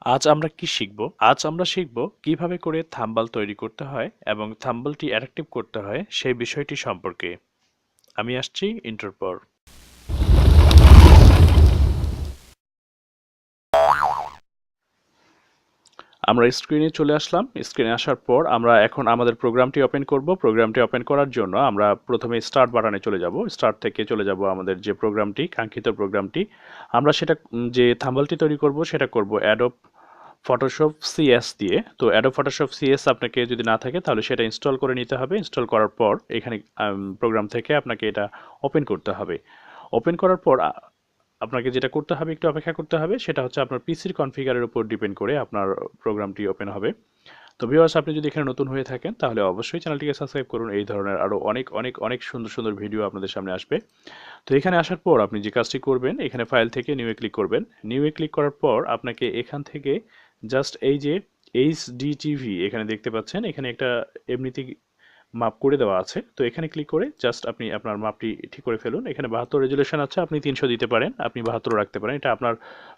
আজ আমরা কি শিখব? আজ আমরা শিখব কিভাবে করে থাম্বনেল তৈরি করতে হয় এবং থাম্বনেলটি অ্যাট্রাকটিভ করতে হয় সেই বিষয়টি সম্পর্কে। আমি আসছি ইন্ট্রোর পর। আমরা স্ক্রিনে চলে আসলাম। স্ক্রিনে আসার পর আমরা এখন আমাদের প্রোগ্রামটি ওপেন করব। প্রোগ্রামটি ওপেন করার জন্য আমরা প্রথমে স্টার্ট বাটনে চলে যাব। স্টার্ট থেকে চলে যাব আমাদের যে প্রোগ্রামটি, কাঙ্ক্ষিত প্রোগ্রামটি। আমরা সেটা যে থাম্বনেলটি তৈরি করব সেটা করব অ্যাডোব ফটোশপ সিএস দিয়ে। তো অ্যাডোব ফটোশপ সিএস আপনাকে যদি না থাকে তাহলে সেটা ইনস্টল করে নিতে হবে। ইনস্টল করার পর এখানে প্রোগ্রাম থেকে আপনাকে এটা ওপেন করতে হবে। ওপেন করার পর আপনাকে যেটা করতে হবে, একটু অপেক্ষা করতে হবে, সেটা হচ্ছে আপনার পিসির কনফিগারের উপর ডিপেন্ড করে আপনার প্রোগ্রামটি ওপেন হবে। তো ভিউয়ার্স, আপনি যদি এখানে নতুন হয়ে থাকেন তাহলে অবশ্যই চ্যানেলটিকে সাবস্ক্রাইব করুন। এই ধরনের আরও অনেক অনেক অনেক সুন্দর সুন্দর ভিডিও আপনাদের সামনে আসবে। তো এখানে আসার পর আপনি যে কাজটি করবেন, এখানে ফাইল থেকে নিউয়ে ক্লিক করবেন। নিউয়ে ক্লিক করার পর আপনাকে এখান থেকে জাস্ট এই যে এইচডিটিভি এখানে দেখতে পাচ্ছেন, এখানে একটা এমনিতেই মাপ করে দেওয়া আছে। তো এখানে ক্লিক করে জাস্ট আপনি আপনার মাপটি ঠিক করে ফেলুন। এখানে 72 রেজুলেশন আছে, আপনি 300 দিতে পারেন, আপনি 72 রাখতে পারেন, এটা আপনার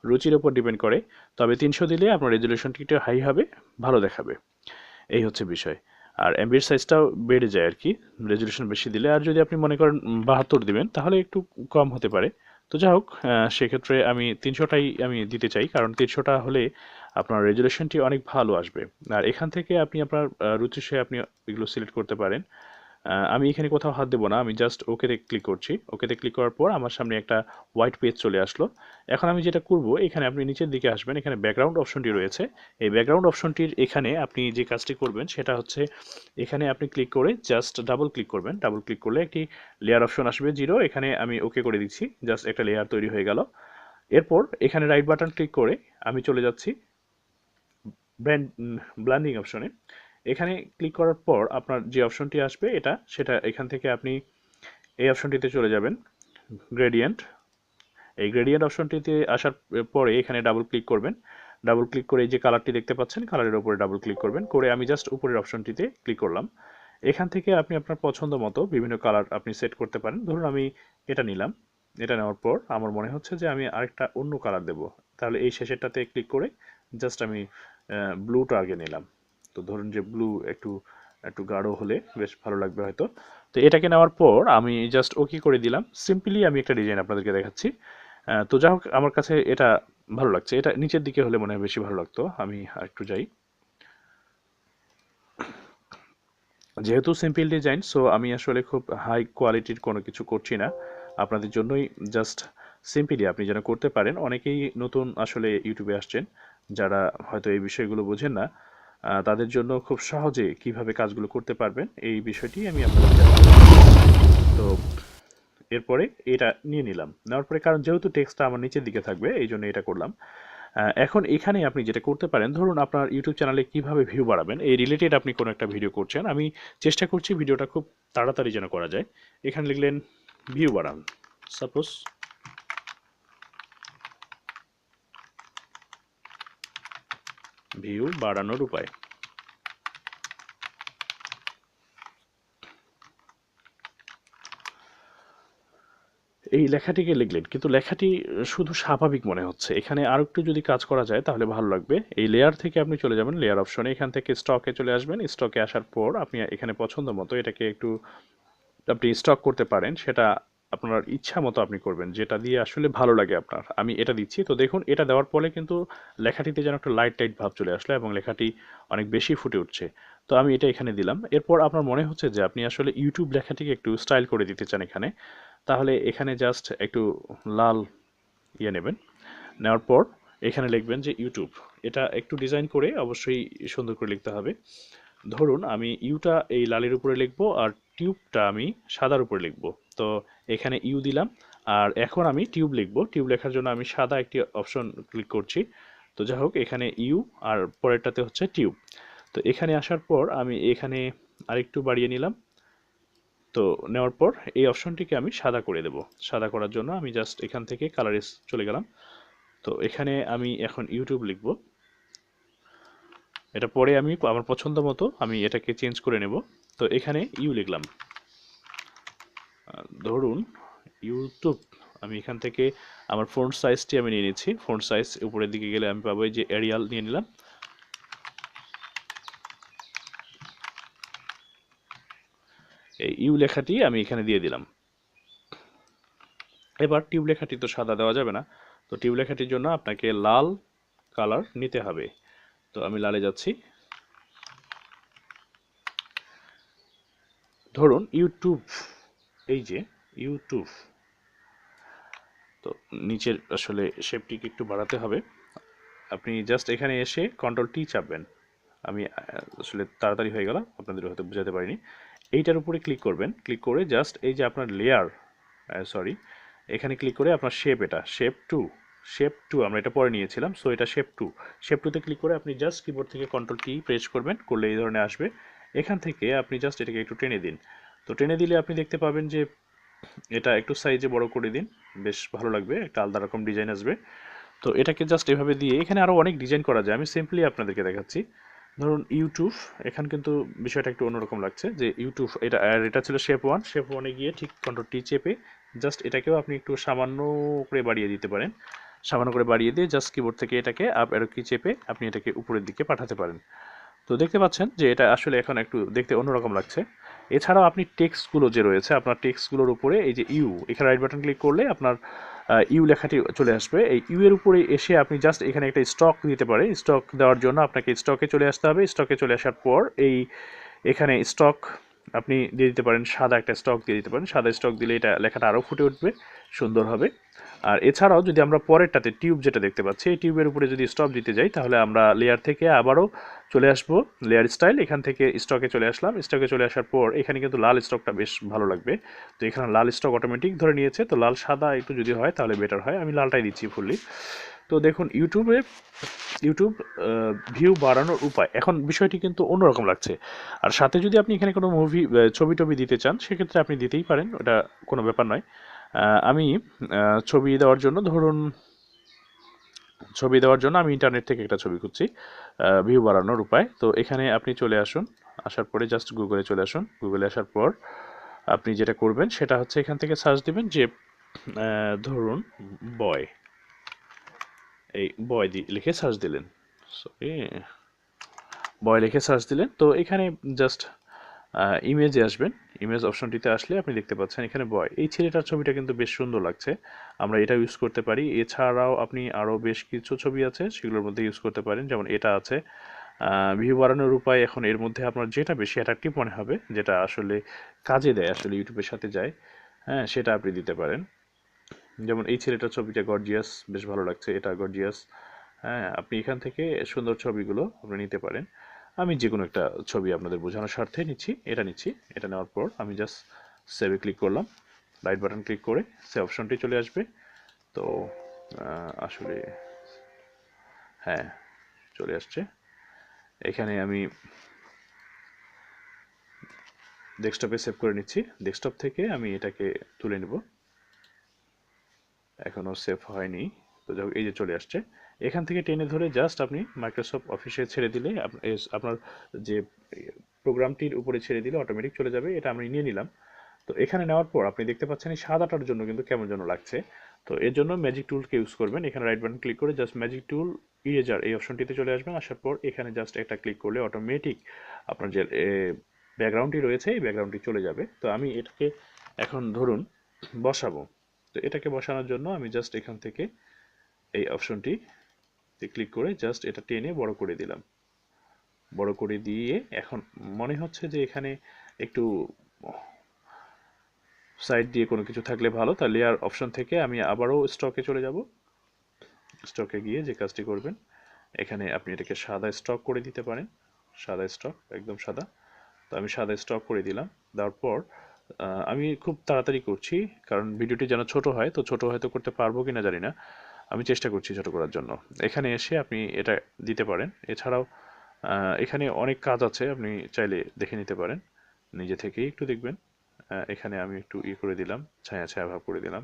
রুচির উপর ডিপেন্ড করে। তবে 300 দিলে আপনার রেজুলেশনটি একটু হাই হবে, ভালো দেখাবে। এই হচ্ছে বিষয়। আর এমবির সাইজটাও বেড়ে যায় আর কি রেজুলেশন বেশি দিলে। আর যদি আপনি মনে করেন 72 দিবেন তাহলে একটু কম হতে পারে। তো যাই হোক, সেক্ষেত্রে আমি 300টাই আমি দিতে চাই, কারণ 300টা হলে আপনার রেজুলেশনটি অনেক ভালো আসবে। আর এখান থেকে আপনি আপনার রুচির আপনি এগুলো সিলেক্ট করতে পারেন। আমি এখানে কোথাও হাত দেবো না, আমি জাস্ট ওকেতে ক্লিক করছি। ওকেতে ক্লিক করার পর আমার সামনে একটা হোয়াইট পেজ চলে আসলো। এখন আমি যেটা করব, এখানে আপনি নিচের দিকে আসবেন, এখানে ব্যাকগ্রাউন্ড অপশনটি রয়েছে। এই ব্যাকগ্রাউন্ড অপশনটির এখানে আপনি যে কাজটি করবেন সেটা হচ্ছে, এখানে আপনি ক্লিক করে জাস্ট ডাবল ক্লিক করবেন। ডাবল ক্লিক করলে একটি লেয়ার অপশন আসবে 0, এখানে আমি ওকে করে দিচ্ছি, জাস্ট একটা লেয়ার তৈরি হয়ে গেল। এরপর এখানে রাইট বাটন ক্লিক করে আমি চলে যাচ্ছি ব্লেন্ডিং অপশনে। এখানে ক্লিক করার পর আপনার যে অপশনটি আসবে সেটা এখান থেকে আপনি এই অপশনটিতে চলে যাবেন, গ্রেডিয়েন্ট। এই গ্রেডিয়েন্ট অপশনটিতে আসার পরে এখানে ডাবল ক্লিক করবেন। ডাবল ক্লিক করে এই যে কালারটি দেখতে পাচ্ছেন, কালারের উপরে ডাবল ক্লিক করবেন। করে আমি জাস্ট উপরের অপশনটিতে ক্লিক করলাম। এখান থেকে আপনি আপনার পছন্দ মতো বিভিন্ন কালার আপনি সেট করতে পারেন। ধরুন আমি এটা নিলাম। এটা নেওয়ার পর আমার মনে হচ্ছে যে আমি আরেকটা অন্য কালার দেব। তাহলে এই শেষেরটাতে ক্লিক করে জাস্ট আমি ব্লুটা আগে নিলাম। তো ধরুন যে ব্লু একটু একটু গাঢ় হলে বেশ ভালো লাগবে হয়তো। তো এটাকে নেওয়ার পর আমি জাস্ট ওকে করে দিলাম। সিম্পলি আমি একটা ডিজাইন আপনাদেরকে দেখাচ্ছি। তো যাই হোক, আমার কাছে এটা ভালো লাগছে। এটা নিচের দিকে হলে মনে হয় বেশি ভালো লাগতো। আমি আরেকটু যাই। যেহেতু সিম্পল ডিজাইন, সো আমি আসলে খুব হাই কোয়ালিটির কোনো কিছু করছি না। আপনাদের জন্যই জাস্ট সিম্পলি আপনি যেন করতে পারেন। অনেকেই নতুন আসলে ইউটিউবে আসছেন, যারা হয়তো এই বিষয়গুলো বোঝেন না। তাদের জন্য খুব সহজে কিভাবে কাজগুলো করতে পারবেন এই বিষয়টি আমি আপনাদের। তো এরপরে এটা নিয়ে নিলাম। নেওয়ার পরে, কারণ যেহেতু টেক্সটটা আমার নিচের দিকে থাকবে এই জন্য এটা করলাম। এখন এখানে আপনি যেটা করতে পারেন, ধরুন আপনার ইউটিউব চ্যানেলে কিভাবে ভিউ বাড়াবেন এই রিলেটেড আপনি কোনো একটা ভিডিও করছেন। আমি চেষ্টা করছি ভিডিওটা খুব তাড়াতাড়ি যেন করা যায়। এখানে লিখলেন ভিউ বাড়ান, সাপোজ ভিউ বাড়ানোর উপায়। এই লেখাটিকে লিখলেন, কিন্তু লেখাটি শুধু স্বাভাবিক মনে হচ্ছে। এখানে আর একটু যদি কাজ করা যায় তাহলে ভালো লাগবে। এই লেয়ার থেকে আপনি চলে যাবেন লেয়ার অপশনে, এখান থেকে স্টকে চলে আসবেন। স্টকে আসার পর আপনি এখানে পছন্দ মতো এটাকে একটু আপনি স্টক করতে পারেন। সেটা আপনার ইচ্ছা মতো আপনি করবেন, যেটা দিয়ে আসলে ভালো লাগে আপনার। আমি এটা দিচ্ছি। তো দেখুন, এটা দেওয়ার পরে কিন্তু লেখাটিতে যেন একটা লাইট টাইট ভাব চলে আসলো এবং লেখাটি অনেক বেশি ফুটে উঠছে। তো আমি এটা এখানে দিলাম। এরপর আপনার মনে হচ্ছে যে আপনি আসলে ইউটিউব লেখাটিকে একটু স্টাইল করে দিতে চান এখানে, তাহলে এখানে জাস্ট একটু লাল নেবেন। নেওয়ার পর এখানে লিখবেন যে ইউটিউব। এটা একটু ডিজাইন করে অবশ্যই সুন্দর করে লিখতে হবে। ধরুন আমি ইউটা এই লালের উপরে লিখবো আর টিউবটা আমি সাদার উপরে লিখবো। তো এখানে ইউ দিলাম। আর এখন আমি টিউব লিখবো। টিউব লেখার জন্য আমি সাদা একটি অপশন ক্লিক করছি। তো যাই হোক, এখানে ইউ আর পরেরটাতে হচ্ছে টিউব। তো এখানে আসার পর আমি এখানে আরেকটু বাড়িয়ে নিলাম। তো নেওয়ার পর এই অপশনটিকে আমি সাদা করে দেব। সাদা করার জন্য আমি জাস্ট এখান থেকে কালারে চলে গেলাম। তো এখানে আমি এখন ইউটিউব লিখব। এটা পরে আমি আমার পছন্দ মতো আমি এটাকে চেঞ্জ করে নেব। তো এখানে ইউ লিখলাম। ধরুন ইউটিউব, আমি এখান থেকে আমার ফন্ট সাইজটি আমি নিয়ে নিচ্ছি। ফন্ট সাইজ উপরের দিকে গেলে আমি পাবো এই যে এরিয়াল নিয়ে নিলাম। এই ইউ লেখাটি আমি এখানে দিয়ে দিলাম। এবার টিউব লেখাটি তো সাদা দেওয়া যাবে না, তো টিউব লেখাটির জন্য আপনাকে লাল কালার নিতে হবে। তো আমি লালে যাচ্ছি। ধরুন ইউটিউব, এই যে ইউটিউব, তো নিচের আসলে শেপটিকে একটু বাড়াতে হবে। আপনি জাস্ট এখানে এসে কন্ট্রোল টি চাপবেন। আমি আসলে তাড়াতাড়ি হয়ে গেল, আপনাদের হয়তো বোঝাতে পারিনি। এইটার উপরে ক্লিক করবেন, ক্লিক করে জাস্ট এই যে আপনার লেয়ার, সরি, এখানে ক্লিক করে আপনার শেপ, এটা শেপ টু আমরা এটা পরে নিয়েছিলাম, সো এটা শেপ টুতে ক্লিক করে আপনি জাস্ট কিবোর্ড থেকে কন্ট্রোল টি প্রেস করবেন, করলে এই ধরনের আসবে। এখান থেকে আপনি জাস্ট এটাকে একটু টেনে দিন। তো টেনে দিলে আপনি দেখতে পাবেন যে এটা একটু সাইজে বড় করে দিন, বেশ ভালো লাগবে, একটা আলাদা রকম ডিজাইন আসবে। তো এটাকে জাস্ট এভাবে দিয়ে, এখানে আরও অনেক ডিজাইন করা যায়, আমি সিম্পলি আপনাদেরকে দেখাচ্ছি। ধরুন ইউটিউব, এখানে কিন্তু বিষয়টা একটু অন্যরকম লাগছে যে ইউটিউব, এটা আর এটা ছিল শেপ ওয়ানে গিয়ে ঠিক কন্ট্রোল টি চেপে জাস্ট এটাকেও আপনি একটু সামান্য করে বাড়িয়ে দিতে পারেন। সামান্য করে বাড়িয়ে দিয়ে জাস্ট কিবোর্ড থেকে এটাকে আপ অ্যারো কি চেপে আপনি এটাকে উপরের দিকে পাঠাতে পারেন। তো দেখতে পাচ্ছেন যে এটা আসলে এখন একটু দেখতে অন্যরকম লাগছে। এছাড়াও আপনি টেক্সটগুলো যে রয়েছে, আপনার টেক্সটগুলোর উপরে এই যে ইউ, এখানে রাইট বাটন ক্লিক করলে আপনার ইউ লেখাটি চলে আসবে। এই ইউ এর উপরে এসে আপনি জাস্ট এখানে একটা স্টক দিতে পারে। স্টক দেওয়ার জন্য আপনাকে স্টকে চলে আসতে হবে। স্টকে চলে আসার পর এই এখানে স্টক আপনি দিয়ে দিতে পারেন, সাদা একটা স্টক দিয়ে দিতে পারেন। সাদা স্টক দিলে এটা লেখাটা আরও ফুটে উঠবে, সুন্দর হবে। আর এছাড়াও যদি আমরা পরেরটাতে টিউব যেটা দেখতে পাচ্ছি, এই টিউবের উপরে যদি স্টপ দিতে যাই, তাহলে আমরা লেয়ার থেকে আবারও চলে আসবো লেয়ার স্টাইল, এখান থেকে স্টকে চলে আসলাম। স্টকে চলে আসার পর এখানে কিন্তু লাল স্টকটা বেশ ভালো লাগবে। তো এখানে লাল স্টক অটোমেটিক ধরে নিয়েছে, তো লাল সাদা একটু যদি হয় তাহলে বেটার হয়, আমি লালটাই দিচ্ছি ফুললি। তো দেখুন ইউটিউব ভিউ বাড়ানোর উপায়, এখন বিষয়টি কিন্তু অন্যরকম লাগছে। আর সাথে যদি আপনি এখানে কোনো মুভি, ছবি টবি দিতে চান, সেক্ষেত্রে আপনি দিতেই পারেন, ওটা কোনো ব্যাপার নয়। আমি ছবি দেওয়ার জন্য, ধরুন ছবি দেওয়ার জন্য আমি ইন্টারনেট থেকে একটা ছবি খুঁজছি, ভিউ বাড়ানোর উপায়। তো এখানে আপনি চলে আসুন, আসার পরে জাস্ট গুগলে চলে আসুন। গুগলে আসার পর আপনি যেটা করবেন সেটা হচ্ছে এখান থেকে সার্চ দিবেন যে ধরুন বয়, এই বয় লিখে সার্চ দিলেন, সরি, বয় লিখে সার্চ দিলেন। তো এখানে জাস্ট ইমেজে আসবেন। ইমেজ অপশনটিতে আসলে আপনি দেখতে পাচ্ছেন এখানে বয়, এই ছেলেটার ছবিটা কিন্তু বেশ সুন্দর লাগছে, আমরা এটা ইউজ করতে পারি। এছাড়াও আপনি আরও বেশ কিছু ছবি আছে, সেগুলোর মধ্যে ইউজ করতে পারেন, যেমন এটা আছে। ভিউ বাড়ানোর উপায়, এখন এর মধ্যে আপনার যেটা বেশি অ্যাট্রাকটিভ মনে হবে, যেটা আসলে কাজে দেয়, আসলে ইউটিউবের সাথে যায়, হ্যাঁ, সেটা আপনি দিতে পারেন। যেমন এই ছেলেটার ছবিটা গর্জিয়াস, বেশ ভালো লাগছে, এটা গর্জিয়াস। হ্যাঁ, আপনি এখান থেকে সুন্দর ছবিগুলো আপনি নিতে পারেন। আমি যে কোনো একটা ছবি আপনাদের বোঝানোর স্বার্থে নিচ্ছি, এটা নেওয়ার পর আমি জাস্ট সেভে ক্লিক করলাম। রাইট বাটন ক্লিক করে সেভ অপশনটি চলে আসবে। তো আসলে হ্যাঁ, চলে আসছে। এখানে আমি ডেস্কটপে সেভ করে নিচ্ছি। ডেস্কটপ থেকে আমি এটাকে তুলে নেব, এখনও সেভ হয়নি। তো যাই হোক, এই যে চলে আসছে। এখান থেকে টেনে ধরে জাস্ট আপনি মাইক্রোসফট অফিসে ছেড়ে দিলে, আপনার যে প্রোগ্রামটির উপরে ছেড়ে দিলে অটোমেটিক চলে যাবে। এটা আমি নিয়ে নিলাম। তো এখানে নেওয়ার পর আপনি দেখতে পাচ্ছেন এই সাদাটার জন্য কিন্তু কেমন যেন লাগছে। তো এর জন্য ম্যাজিক টুলকে ইউজ করবেন। এখানে রাইট বাটন ক্লিক করে জাস্ট ম্যাজিক টুল ইরেজার এই অপশনটিতে চলে আসবেন। আসার পর এখানে জাস্ট একটা ক্লিক করলে অটোমেটিক আপনার যে ব্যাকগ্রাউন্ডটি রয়েছে, এই ব্যাকগ্রাউন্ডটি চলে যাবে। তো আমি এটাকে এখন ধরুন বসাবো। তো এটাকে বসানোর জন্য আমি জাস্ট এখান থেকে এই অপশনটি ক্লিক করে জাস্ট এটা টেনে বড় করে দিলাম। বড় করে দিয়ে এখন মনে হচ্ছে যে এখানে একটু সাইড দিয়ে কোনো কিছু থাকলে ভালো। তাহলে লেয়ার অপশন থেকে আমি আবারও স্টকে চলে যাব। স্টকে গিয়ে যে কাজটি করবেন, এখানে আপনি এটাকে সাদা স্টক করে দিতে পারেন। সাদা স্টক, একদম সাদা। তো আমি সাদা স্টক করে দিলাম। দেওয়ার পর আমি খুব তাড়াতাড়ি করছি, কারণ ভিডিওটি যেন ছোট হয়। তো ছোট হয়তো করতে পারবো কিনা জানি না, আমি চেষ্টা করছি ছোট করার জন্য। এখানে এসে আপনি এটা দিতে পারেন। এছাড়াও এখানে অনেক কাজ আছে, আপনি চাইলে দেখে নিতে পারেন, নিজে থেকেই একটু দেখবেন। এখানে আমি একটু করে দিলাম, ছায়া ছায়া ভাব করে দিলাম।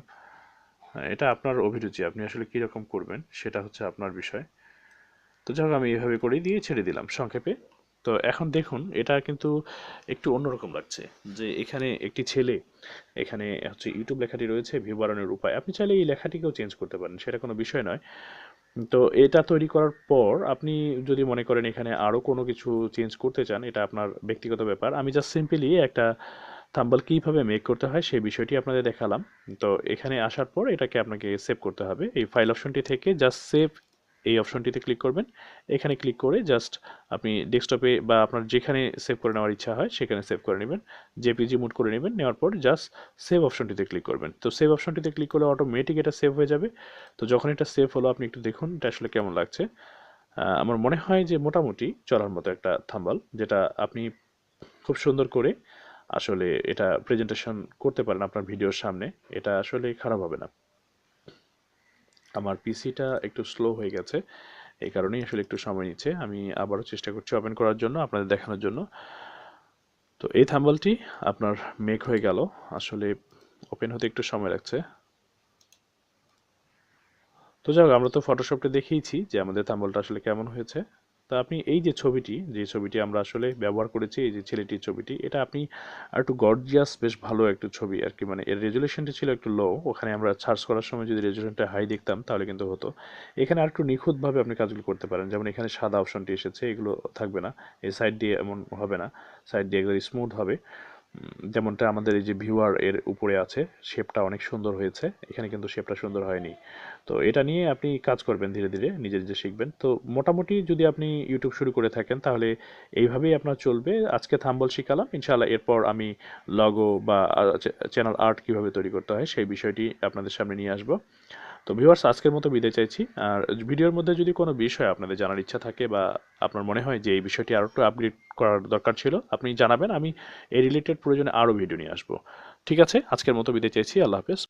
এটা আপনার অভিরুচি, আপনি আসলে কীরকম করবেন সেটা হচ্ছে আপনার বিষয়। তো যাই হোক, আমি এভাবে করেই দিয়ে ছেড়ে দিলাম সংক্ষেপে। তো এখন দেখুন এটা কিন্তু একটু অন্যরকম লাগছে, যে এখানে একটি ছেলে, এখানে হচ্ছে ইউটিউব লেখাটি রয়েছে, ভিউ বাড়ানোর উপায়। আপনি চাইলে এই লেখাটিকেও চেঞ্জ করতে পারেন, সেটা কোনো বিষয় নয়। তো এটা তৈরি করার পর আপনি যদি মনে করেন এখানে আরও কোনো কিছু চেঞ্জ করতে চান, এটা আপনার ব্যক্তিগত ব্যাপার। আমি জাস্ট সিম্পলি একটা থাম্বনেল কীভাবে মেক করতে হয় সেই বিষয়টি আপনাদের দেখালাম। তো এখানে আসার পর এটাকে আপনাকে সেভ করতে হবে। এই ফাইল অপশনটি থেকে জাস্ট সেভ এই অপশনটিতে ক্লিক করবেন। এখানে ক্লিক করে জাস্ট আপনি ডেস্কটপে বা আপনার যেখানে সেভ করে নেওয়ার ইচ্ছা হয় সেখানে সেভ করে নেবেন, জেপিজি মুড করে নেবেন। নেওয়ার পর জাস্ট সেভ অপশনটিতে ক্লিক করবেন। তো সেভ অপশনটিতে ক্লিক করলে অটোমেটিক এটা সেভ হয়ে যাবে। তো যখন এটা সেভ হলো আপনি একটু দেখুন এটা আসলে কেমন লাগছে। আমার মনে হয় যে মোটামুটি চলার মতো একটা থাম্বনেল, যেটা আপনি খুব সুন্দর করে আসলে এটা প্রেজেন্টেশন করতে পারেন আপনার ভিডিওর সামনে। এটা আসলে খারাপ হবে না। আমার পিসিটা একটু স্লো হয়ে গেছে, এই কারণেই আসলে একটু সময় নিচ্ছে। আমি আবারও চেষ্টা করছি ওপেন করার জন্য, আপনাদের দেখানোর জন্য। তো এই থাম্বনেলটি আপনার মেক হয়ে গেল। আসলে ওপেন হতে একটু সময় লাগছে। তো যাই হোক, আমরা তো ফটোশপটা দেখিয়েছি যে আমাদের থাম্বনেলটা আসলে কেমন হয়েছে। তা আপনি এই যে ছবিটি, যে ছবিটি আমরা আসলে ব্যবহার করেছি, এই যে ছেলেটির ছবিটি, এটা আপনি আর একটু গর্জিয়াস, বেশ ভালো একটা ছবি আর কি। মানে এর রেজুলেশনটা ছিল একটু লো, ওখানে আমরা সার্চ করার সময় যদি রেজুলেশনটা হাই দেখতাম তাহলে কিন্তু হতো। এখানে আর একটু নিখুঁতভাবে আপনি কাজগুলো করতে পারেন। যেমন এখানে সাদা অপশনটি এসেছে, এগুলো থাকবে না। এই সাইড দিয়ে এমন হবে না, সাইড দিয়ে একদম স্মুথ হবে। যেমনটা আমাদের এই যে ভিউয়ার এর উপরে আছে, শেপটা অনেক সুন্দর হয়েছে, এখানে কিন্তু শেপটা সুন্দর হয়নি। তো এটা নিয়ে আপনি কাজ করবেন, ধীরে ধীরে নিজে নিজে শিখবেন। তো মোটামুটি যদি আপনি ইউটিউব শুরু করে থাকেন তাহলে এইভাবেই আপনার চলবে। আজকে থাম্বনেল শিখালাম, ইনশাআল্লাহ এরপর আমি লগো বা চ্যানেল আর্ট কিভাবে তৈরি করতে হয় সেই বিষয়টি আপনাদের সামনে নিয়ে আসবো। তো ভিউয়ার্স, আজকের মতো বিদায় চাইছি। আর ভিডিওর মধ্যে যদি কোনো বিষয় আপনাদের জানার ইচ্ছা থাকে বা আপনার মনে হয় যে এই বিষয়টি আরও একটু আপডেট করার দরকার ছিল, আপনি জানাবেন। আমি এই রিলেটেড প্রয়োজনে আরও ভিডিও নিয়ে আসবো। ঠিক আছে, আজকের মতো বিদায় চাইছি। আল্লাহ হাফেজ।